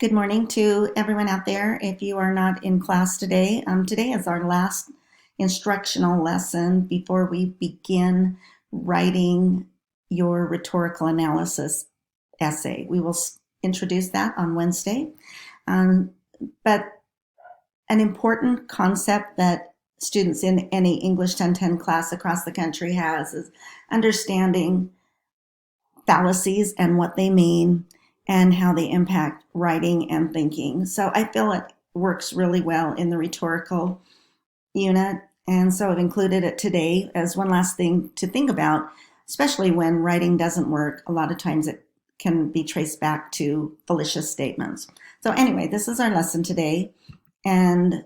Good morning to everyone out there. If you are not in class today, today is our last instructional lesson before we begin writing your rhetorical analysis essay. We will introduce that on Wednesday. Um, but an important concept that students in any English 1010 class across the country has is understanding fallacies and what they mean and how they impact writing and thinking. So I feel it works really well in the rhetorical unit. And so I've included it today as one last thing to think about, especially when writing doesn't work. A lot of times it can be traced back to fallacious statements. So anyway, this is our lesson today. And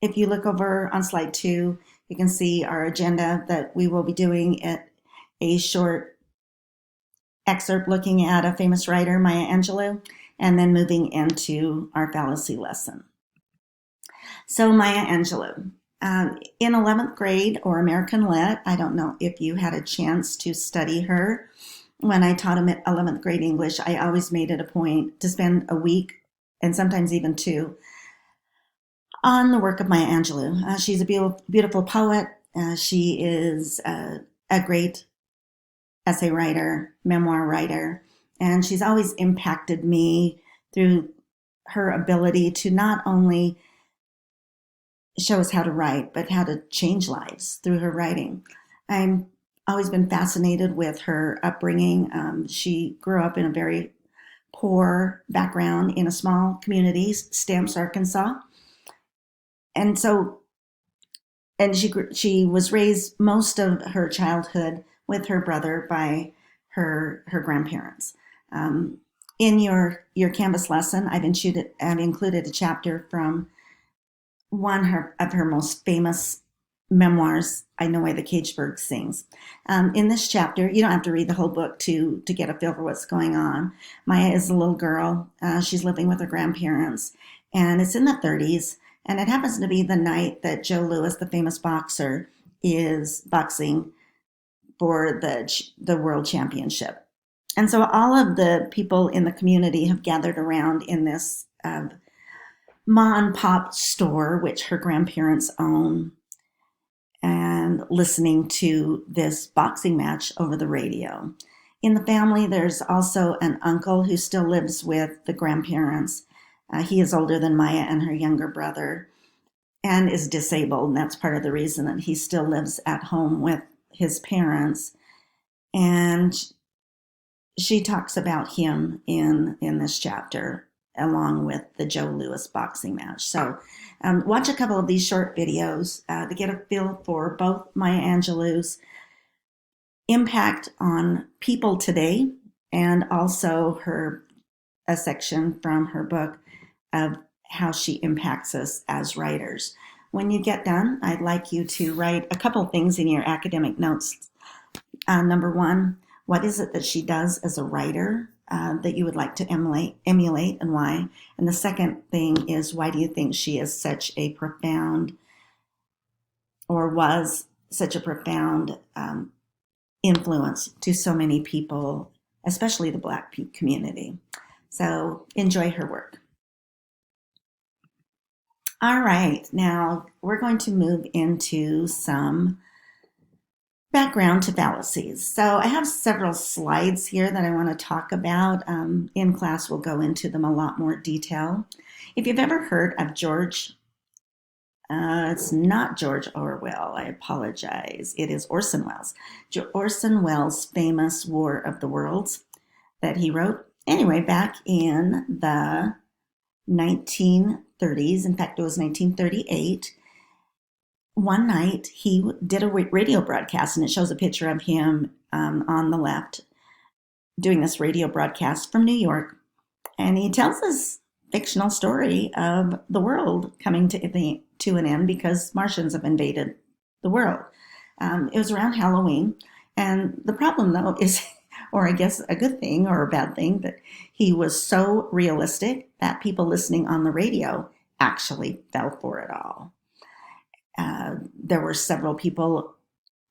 if you look over on slide 2, you can see our agenda that we will be doing at a short excerpt looking at a famous writer, Maya Angelou, and then moving into our fallacy lesson. So Maya Angelou. In 11th grade or American Lit, I don't know if you had a chance to study her. When I taught 11th grade English, I always made it a point to spend a week and sometimes even 2 on the work of Maya Angelou. She's a beautiful poet. She is a great essay writer, memoir writer, and she's always impacted me through her ability to not only show us how to write, but how to change lives through her writing. I've always been fascinated with her upbringing. She grew up in a very poor background in a small community, Stamps, Arkansas. And she was raised most of her childhood with her brother by her grandparents. In your Canvas lesson, I've included a chapter from one of her most famous memoirs, I Know Why the Caged Bird Sings. In this chapter, you don't have to read the whole book to get a feel for what's going on. Maya is a little girl. She's living with her grandparents, and it's in the 30s. And it happens to be the night that Joe Louis, the famous boxer, is boxing for the world championship. And so all of the people in the community have gathered around in this ma and pop store, which her grandparents own, and listening to this boxing match over the radio. In the family, there's also an uncle who still lives with the grandparents. He is older than Maya and her younger brother and is disabled, and that's part of the reason that he still lives at home with his parents. And she talks about him in this chapter, along with the Joe Louis boxing match. So watch a couple of these short videos to get a feel for both Maya Angelou's impact on people today and also a section from her book of how she impacts us as writers. When you get done, I'd like you to write a couple things in your academic notes. Number 1, what is it that she does as a writer that you would like to emulate and why? And the second thing is, why do you think she is such a profound, or was such a profound influence to so many people, especially the Black community? So enjoy her work. All right, now we're going to move into some background to fallacies. So I have several slides here that I want to talk about. In class, we'll go into them a lot more detail. If you've ever heard of it's not George Orwell, I apologize. It is Orson Welles. Orson Welles' famous War of the Worlds that he wrote. Anyway, back in the 1930s, in fact, it was 1938, one night he did a radio broadcast, and it shows a picture of him on the left doing this radio broadcast from New York. And he tells this fictional story of the world coming to an end because Martians have invaded the world. It was around Halloween. And the problem, though, is, or I guess a good thing or a bad thing, that he was so realistic that people listening on the radio actually fell for it all. There were several people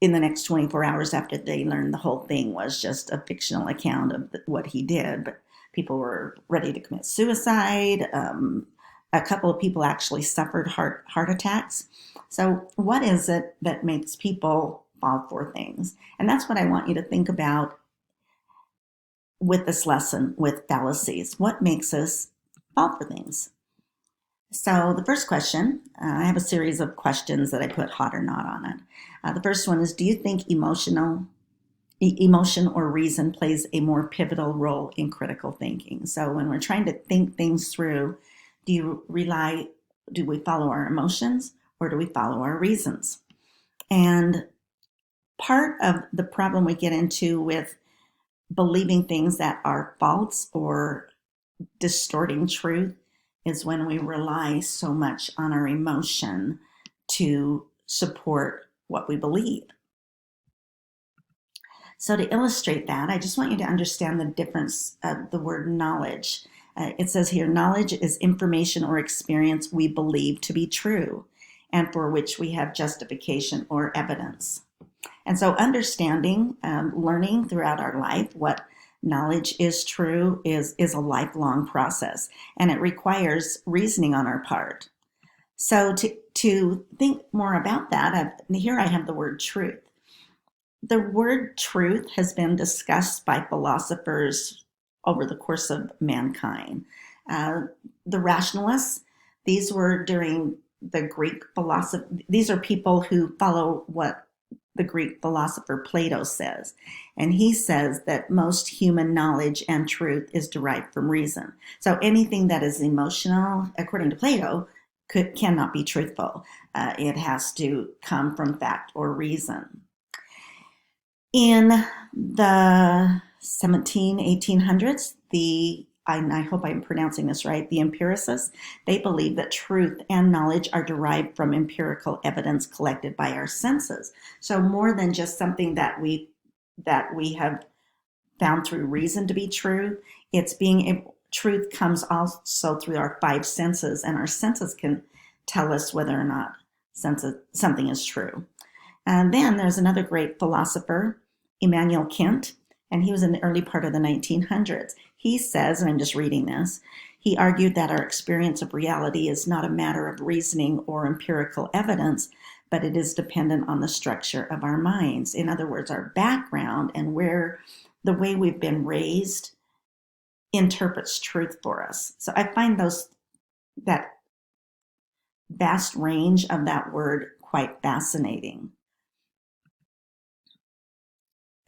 in the next 24 hours after they learned the whole thing was just a fictional account of what he did, but People were ready to commit suicide. A couple of people actually suffered heart attacks. So, what is it that makes people fall for things? And that's what I want you to think about with this lesson with fallacies. What makes us fall for things? So, the first question, I have a series of questions that I put hot or not on it. The first one is, do you think emotion or reason plays a more pivotal role in critical thinking? So when we're trying to think things through, do we follow our emotions or do we follow our reasons? And part of the problem we get into with believing things that are false or distorting truth is when we rely so much on our emotion to support what we believe. So to illustrate that, I just want you to understand the difference of the word knowledge. It says here, knowledge is information or experience we believe to be true and for which we have justification or evidence. And so understanding, learning throughout our life what knowledge is true is a lifelong process, and it requires reasoning on our part. So to think more about that, here I have the word truth. The word truth has been discussed by philosophers over the course of mankind. The rationalists, these were during the Greek philosophy. These are people who follow what the Greek philosopher Plato says. And he says that most human knowledge and truth is derived from reason. So anything that is emotional, according to Plato, cannot be truthful. It has to come from fact or reason. In the 1800s, I hope I'm pronouncing this right, the empiricists, they believe that truth and knowledge are derived from empirical evidence collected by our senses. So more than just something that we have found through reason to be true, truth comes also through our five senses, and our senses can tell us whether or not something is true. And then there's another great philosopher, Immanuel Kant, and he was in the early part of the 1900s. He says, and I'm just reading this, he argued that our experience of reality is not a matter of reasoning or empirical evidence, but it is dependent on the structure of our minds. In other words, our background and the way we've been raised interprets truth for us. So I find that vast range of that word quite fascinating.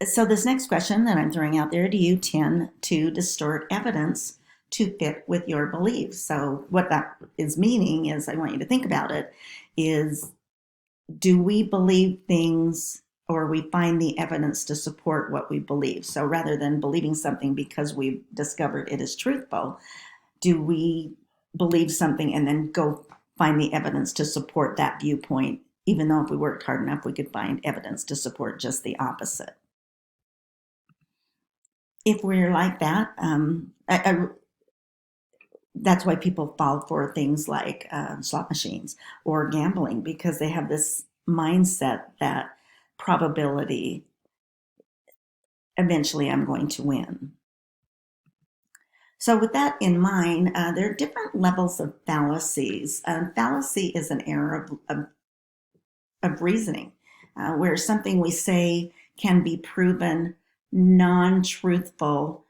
So this next question that I'm throwing out there, do you tend to distort evidence to fit with your beliefs? So what that is meaning is, I want you to think about it, is do we believe things or we find the evidence to support what we believe? So rather than believing something because we've discovered it is truthful, do we believe something and then go find the evidence to support that viewpoint, even though if we worked hard enough, we could find evidence to support just the opposite? If we're like that, that's why people fall for things like slot machines or gambling, because they have this mindset that probability, eventually I'm going to win. So with that in mind, there are different levels of fallacies. Fallacy is an error of reasoning, where something we say can be proven non-truthful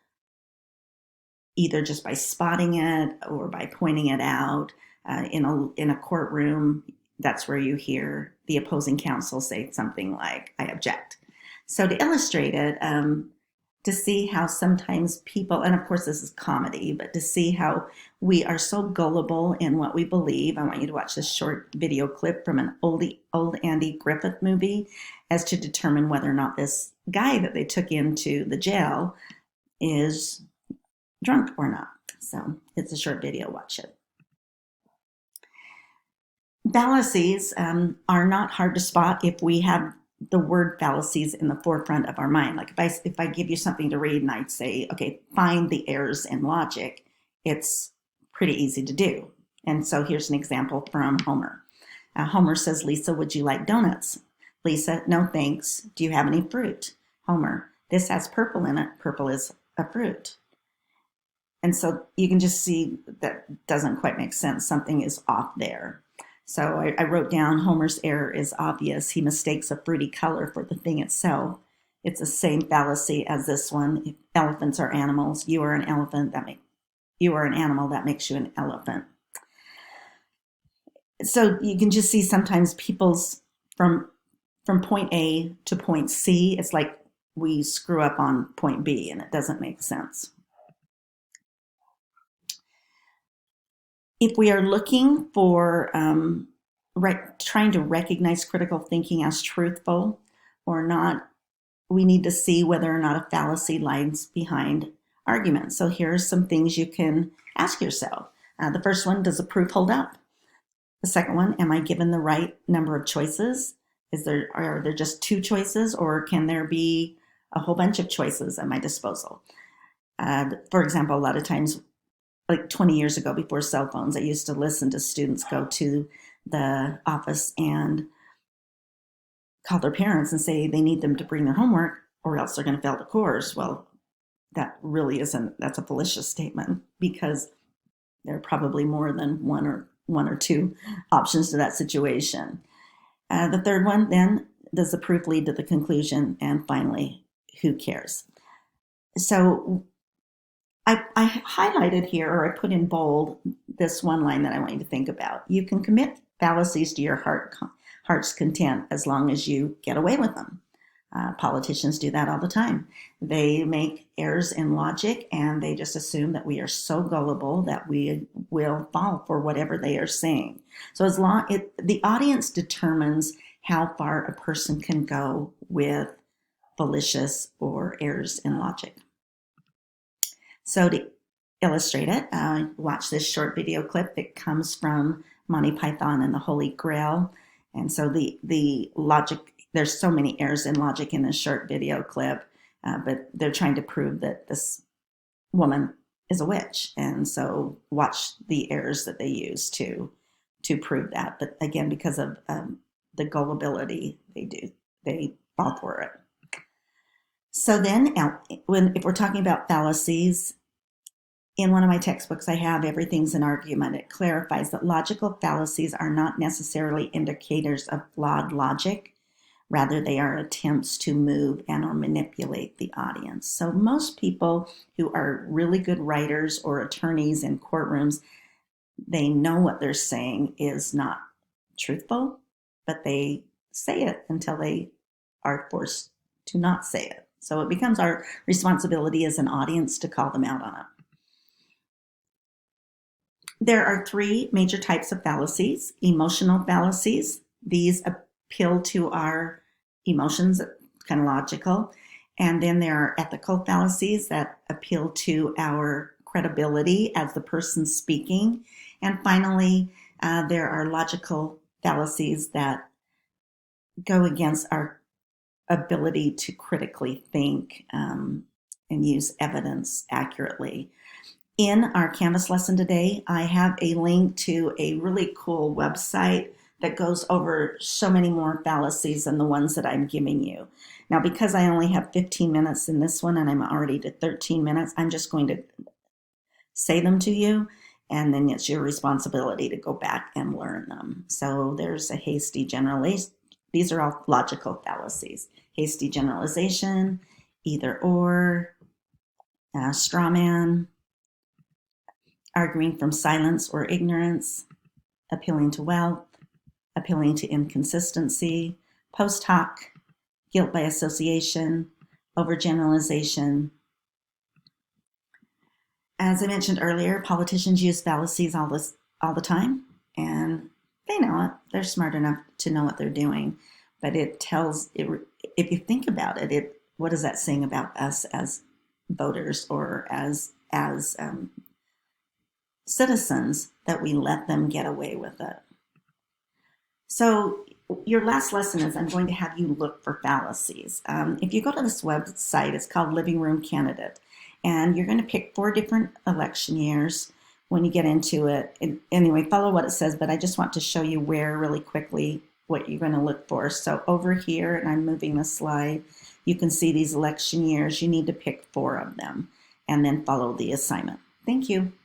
either just by spotting it or by pointing it out. In a courtroom, that's where you hear the opposing counsel say something like, I object. So to illustrate it, to see how sometimes people, and of course this is comedy, but to see how we are so gullible in what we believe, I want you to watch this short video clip from an old Andy Griffith movie as to determine whether or not this guy that they took into the jail is drunk or not. So it's a short video, watch it. Fallacies are not hard to spot if we have the word fallacies in the forefront of our mind. Like if I give you something to read and I'd say, okay, find the errors in logic, it's pretty easy to do. And so here's an example from Homer. Homer says, Lisa, would you like donuts? Lisa, no thanks. Do you have any fruit? Homer, this has purple in it. Purple is a fruit. And so you can just see that doesn't quite make sense. Something is off there. So I wrote down Homer's error is obvious. He mistakes a fruity color for the thing itself. It's the same fallacy as this one. If elephants are animals, you are an elephant. You are an animal. That makes you an elephant. So you can just see sometimes people's from point A to point C. It's like we screw up on point B, and it doesn't make sense. If we are looking for trying to recognize critical thinking as truthful or not, we need to see whether or not a fallacy lies behind arguments. So here are some things you can ask yourself. The first one, does the proof hold up? The second one, am I given the right number of choices? Are there just two choices, or can there be a whole bunch of choices at my disposal? For example, a lot of times, like 20 years ago, before cell phones, I used to listen to students go to the office and call their parents and say they need them to bring their homework or else they're going to fail the course. Well, that's a fallacious statement, because there are probably more than one or two options to that situation. The third one, then, does the proof lead to the conclusion? And finally, who cares? So I highlighted here, or I put in bold, this one line that I want you to think about. You can commit fallacies to your heart's content as long as you get away with them. Politicians do that all the time. They make errors in logic, and they just assume that we are so gullible that we will fall for whatever they are saying. So the audience determines how far a person can go with fallacious or errors in logic. So to illustrate it, watch this short video clip. It comes from Monty Python and the Holy Grail. And so the logic, there's so many errors in logic in this short video clip, but they're trying to prove that this woman is a witch. And so watch the errors that they use to prove that. But again, because of the gullibility, they fall for it. So then, if we're talking about fallacies, in one of my textbooks, I have Everything's an Argument. It clarifies that logical fallacies are not necessarily indicators of flawed logic. Rather, they are attempts to move and or manipulate the audience. So most people who are really good writers or attorneys in courtrooms, they know what they're saying is not truthful, but they say it until they are forced to not say it. So it becomes our responsibility as an audience to call them out on it. There are three major types of fallacies. Emotional fallacies. These appeal to our emotions, kind of logical. And then there are ethical fallacies that appeal to our credibility as the person speaking. And finally, there are logical fallacies that go against our ability to critically think and use evidence accurately. In our Canvas lesson today, I have a link to a really cool website that goes over so many more fallacies than the ones that I'm giving you. Now, because I only have 15 minutes in this one and I'm already to 13 minutes, I'm just going to say them to you, and then it's your responsibility to go back and learn them. So there's a hasty generalization. These are all logical fallacies. Hasty generalization, either or, straw man, arguing from silence or ignorance, appealing to wealth, appealing to inconsistency, post hoc, guilt by association, overgeneralization. As I mentioned earlier, politicians use fallacies all the time, and they know it. They're smart enough to know what they're doing, but if you think about it, what is that saying about us as voters or as citizens, that we let them get away with it? So your last lesson is I'm going to have you look for fallacies. If you go to this website, it's called Living Room Candidate, and you're going to pick 4 different election years when you get into it. Anyway, follow what it says, but I just want to show you where really quickly what you're going to look for. So over here, and I'm moving the slide, you can see these election years. You need to pick 4 of them and then follow the assignment. Thank you.